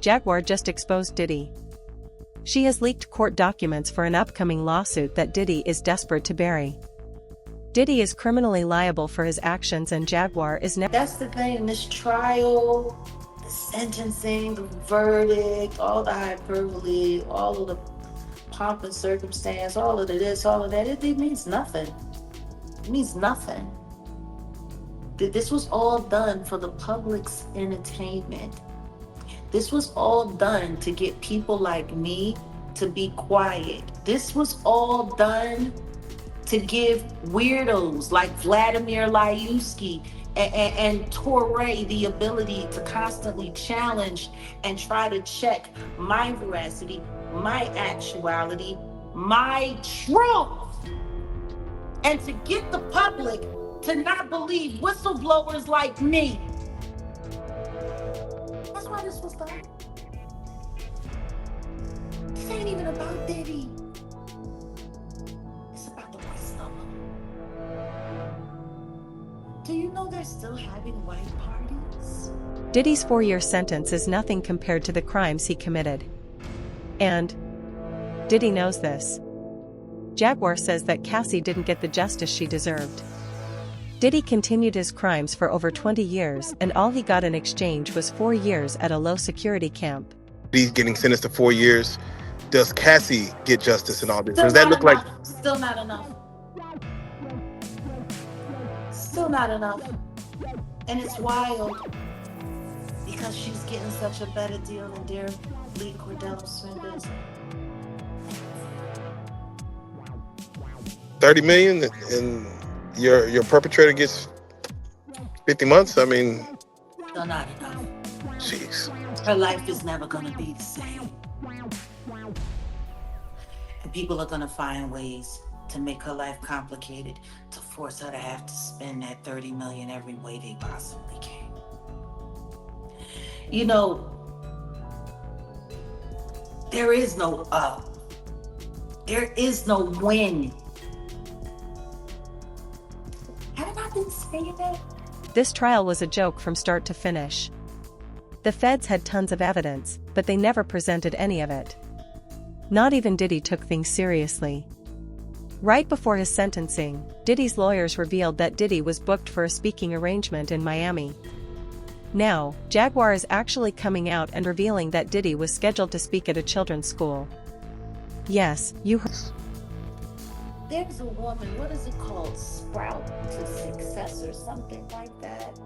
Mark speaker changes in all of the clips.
Speaker 1: Jaguar just exposed Diddy. She has leaked court documents for an upcoming lawsuit that Diddy is desperate to bury. Diddy is criminally liable for his actions and Jaguar is never.
Speaker 2: That's the thing in this trial, the sentencing, the verdict, all the hyperbole, all of the pomp and circumstance, all of this, all of that, it means nothing. It means nothing. This was all done for the public's entertainment. This was all done to get people like me to be quiet. This was all done to give weirdos like Vladimir Lyuski and Torre the ability to constantly challenge and try to check my veracity, my actuality, my truth, and to get the public to not believe whistleblowers like me. That's why this was done. This ain't even about Diddy. It's about the rest of them. Do you know they're still having white parties?
Speaker 1: Diddy's 4-year sentence is nothing compared to the crimes he committed. And Diddy knows this. Jaguar says that Cassie didn't get the justice she deserved. Diddy continued his crimes for over 20 years and all he got in exchange was 4 years at a low-security camp.
Speaker 3: He's getting sentenced to 4 years. Does Cassie get justice in all this?
Speaker 2: Still
Speaker 3: Does that
Speaker 2: not
Speaker 3: look like...
Speaker 2: enough. Still not enough. Still not enough. And it's wild because she's getting such a better deal than dear Lee Cordell Smith is.
Speaker 3: 30 million and your perpetrator gets 50 months? I mean...
Speaker 2: Still not enough.
Speaker 3: Jeez.
Speaker 2: Her life is never going to be the same. And people are going to find ways to make her life complicated, to force her to have to spend that 30 million every way they possibly can. You know, there is no up. There is no win. Have I been saying that?
Speaker 1: This trial was a joke from start to finish. The feds had tons of evidence, but they never presented any of it. Not even Diddy took things seriously. Right before his sentencing, Diddy's lawyers revealed that Diddy was booked for a speaking arrangement in Miami. Now, Jaguar is actually coming out and revealing that Diddy was scheduled to speak at a children's school. Yes, you heard.
Speaker 2: There's a woman, what is it called? Sprout to Success or something like that.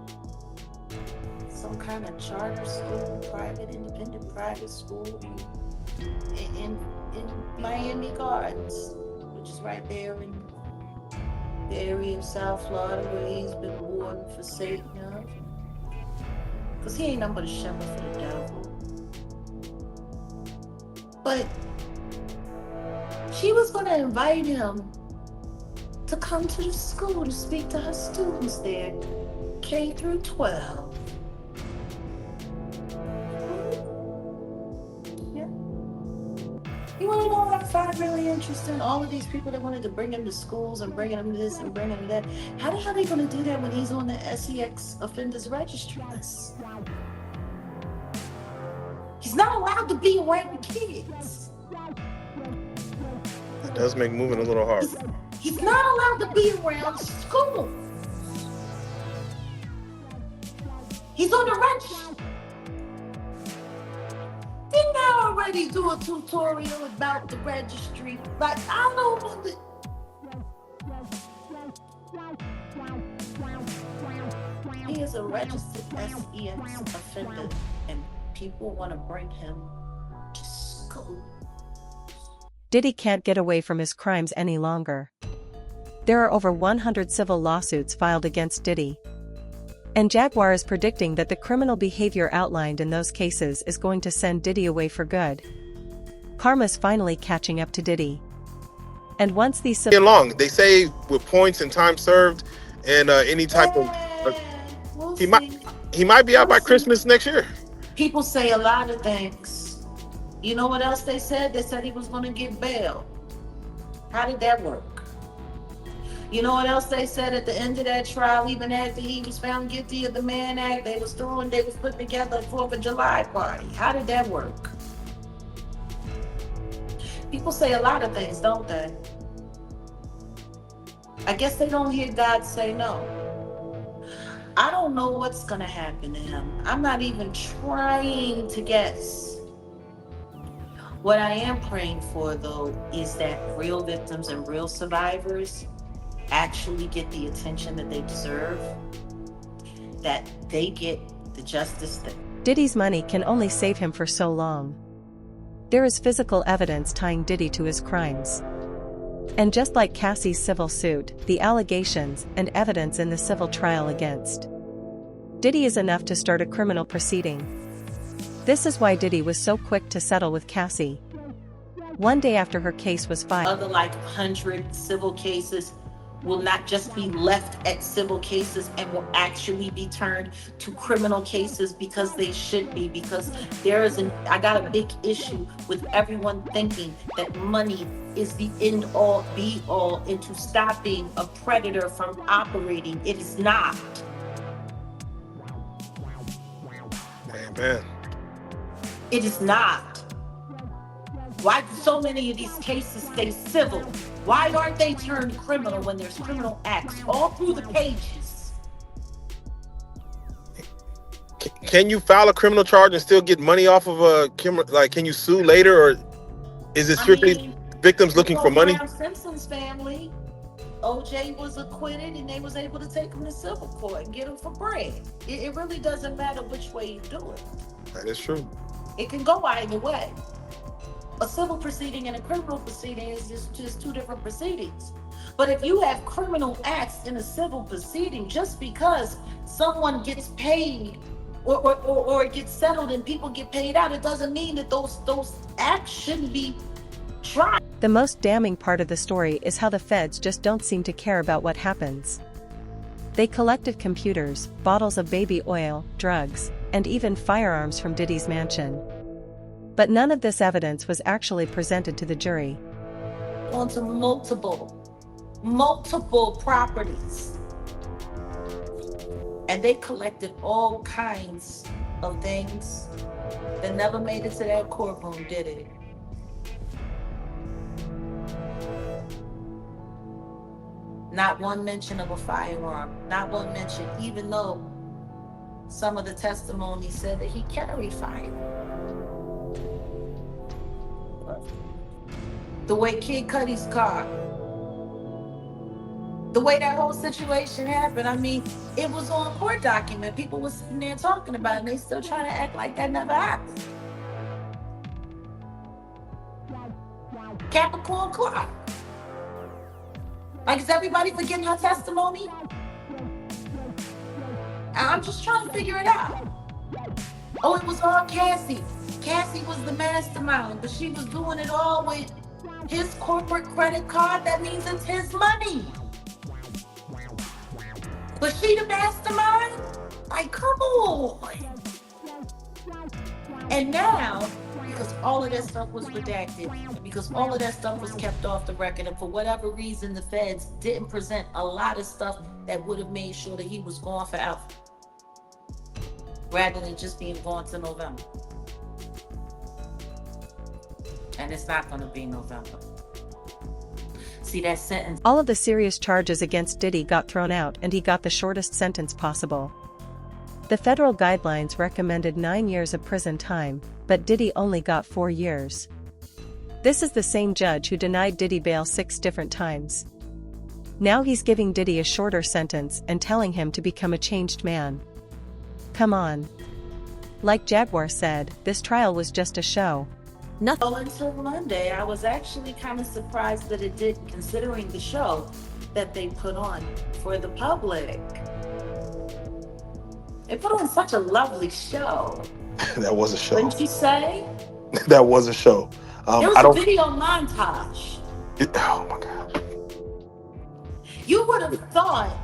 Speaker 2: Some kind of charter school, private, independent private school in Miami Gardens, which is right there in the area of South Florida where he's been warned for Satan of. Because he ain't nothing but a shepherd for the devil. But she was going to invite him to come to the school to speak to her students there, K through 12. Yeah. You want to know what I find really interesting? All of these people that wanted to bring him to schools and bring him this and bring him that. How the hell are they going to do that when he's on the SEX offenders registry list? He's not allowed to be around kids.
Speaker 3: It does make moving a little hard.
Speaker 2: He's not allowed to be around school. He's on the registry. Didn't I already do a tutorial about the registry? Like, I don't know what he is a registered SEX offender, and people want to bring him to school.
Speaker 1: Diddy can't get away from his crimes any longer. There are over 100 civil lawsuits filed against Diddy. And Jaguar is predicting that the criminal behavior outlined in those cases is going to send Diddy away for good. Karma's finally catching up to Diddy. And once these
Speaker 3: long, they say with points and time served and any type of... he might be out by Christmas next year.
Speaker 2: People say a lot of things. You know what else they said? They said he was going to get bail. How did that work? You know what else they said at the end of that trial? Even after he was found guilty of the Mann Act, they was putting together a 4th of July party. How did that work? People say a lot of things, don't they? I guess they don't hear God say no. I don't know what's going to happen to him. I'm not even trying to guess. What I am praying for, though, is that real victims and real survivors actually get the attention that they deserve, that they get the justice that...
Speaker 1: Diddy's money can only save him for so long. There is physical evidence tying Diddy to his crimes. And just like Cassie's civil suit, the allegations and evidence in the civil trial against Diddy is enough to start a criminal proceeding. This is why Diddy was so quick to settle with Cassie. One day after her case was filed,
Speaker 2: other like 100 civil cases will not just be left at civil cases and will actually be turned to criminal cases, because they should be, because I got a big issue with everyone thinking that money is the end all be all into stopping a predator from operating. It is not.
Speaker 3: Amen.
Speaker 2: It is not. Why do so many of these cases stay civil? Why aren't they turned criminal when there's criminal acts all through the pages?
Speaker 3: Can you file a criminal charge and still get money off of a like? Can you sue later, or is it strictly victims looking for money?
Speaker 2: Simpson's family, OJ was acquitted, and they was able to take him to civil court and get him for bread. It really doesn't matter which way you do it.
Speaker 3: That is true.
Speaker 2: It can go either way. A civil proceeding and a criminal proceeding is just two different proceedings. But if you have criminal acts in a civil proceeding, just because someone gets paid or it gets settled and people get paid out, it doesn't mean that those acts shouldn't be tried.
Speaker 1: The most damning part of the story is how the feds just don't seem to care about what happens. They collected computers, bottles of baby oil, drugs, and even firearms from Diddy's mansion. But none of this evidence was actually presented to the jury.
Speaker 2: Onto multiple properties. And they collected all kinds of things that never made it to that courtroom, did it? Not one mention of a firearm, not one mention, even though some of the testimony said that he carried fire. The way Kid Cudi's car, the way that whole situation happened, I mean, it was on court document. People were sitting there talking about it, and they still trying to act like that never happened. Capricorn Clark. Like, is everybody forgetting her testimony? I'm just trying to figure it out. Oh, it was all Cassie. Cassie was the mastermind, but she was doing it all with his corporate credit card. That means it's his money. Was she the mastermind? Like, come on. And now, because all of that stuff was redacted, and because all of that stuff was kept off the record, and for whatever reason, the feds didn't present a lot of stuff that would have made sure that he was gone forever, rather than just being gone to November. And it's not going to be November. See that sentence?
Speaker 1: All of the serious charges against Diddy got thrown out, and he got the shortest sentence possible. The federal guidelines recommended 9 years of prison time, but Diddy only got 4 years. This is the same judge who denied Diddy bail 6 different times. Now he's giving Diddy a shorter sentence and telling him to become a changed man. Come on. Like Jaguar said, this trial was just a show.
Speaker 2: Nothing until Monday. I was actually kind of surprised that it did, considering the show that they put on for the public. They put on such a lovely show.
Speaker 3: That was a show.
Speaker 2: Wouldn't you say?
Speaker 3: That was a show.
Speaker 2: There was a video montage.
Speaker 3: Oh my God.
Speaker 2: You would have thought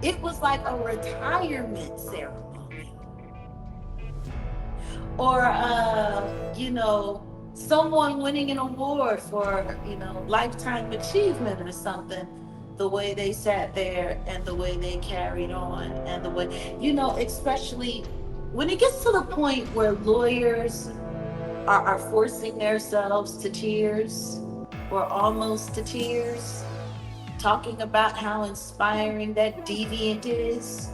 Speaker 2: it was like a retirement ceremony. Or, someone winning an award for, lifetime achievement or something. the way they sat there and the way they carried on and the way, especially when it gets to the point where lawyers are forcing themselves to tears or almost to tears, talking about how inspiring that deviant is.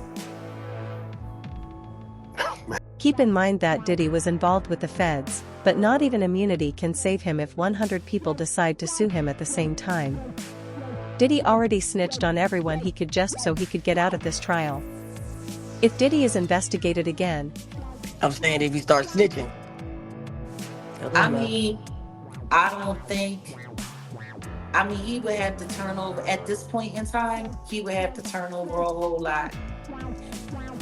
Speaker 1: Keep in mind that Diddy was involved with the feds, but not even immunity can save him if 100 people decide to sue him at the same time. Diddy already snitched on everyone he could just so he could get out of this trial. If Diddy is investigated again,
Speaker 4: I'm saying if he starts snitching.
Speaker 2: I mean, I don't think. I mean, he would have to turn over, at this point in time, he would have to turn over a whole lot.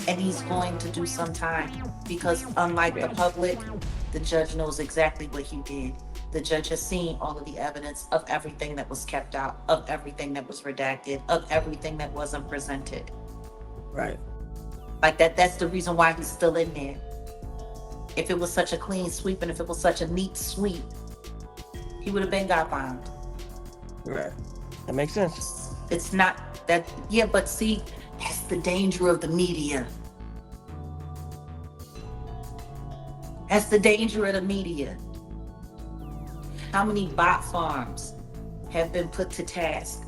Speaker 2: And he's going to do some time. Because unlike the public, the judge knows exactly what he did. The judge has seen all of the evidence of everything that was kept out, of everything that was redacted, of everything that wasn't presented.
Speaker 4: Right.
Speaker 2: Like that's the reason why he's still in there. If it was such a clean sweep and if it was such a neat sweep, he would have been got bombed.
Speaker 4: Right. That makes sense.
Speaker 2: It's not that, yeah, but see, that's the danger of the media. That's the danger of the media. How many bot farms have been put to task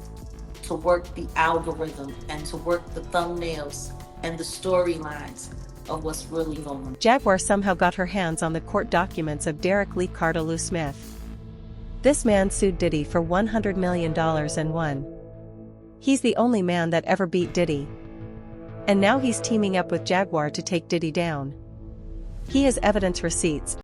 Speaker 2: to work the algorithm and to work the thumbnails and the storylines of what's really going on?
Speaker 1: Jaguar somehow got her hands on the court documents of Derek Lee Cardalou Smith. This man sued Diddy for $100 million and won. He's the only man that ever beat Diddy. And now he's teaming up with Jaguar to take Diddy down. He has evidence receipts,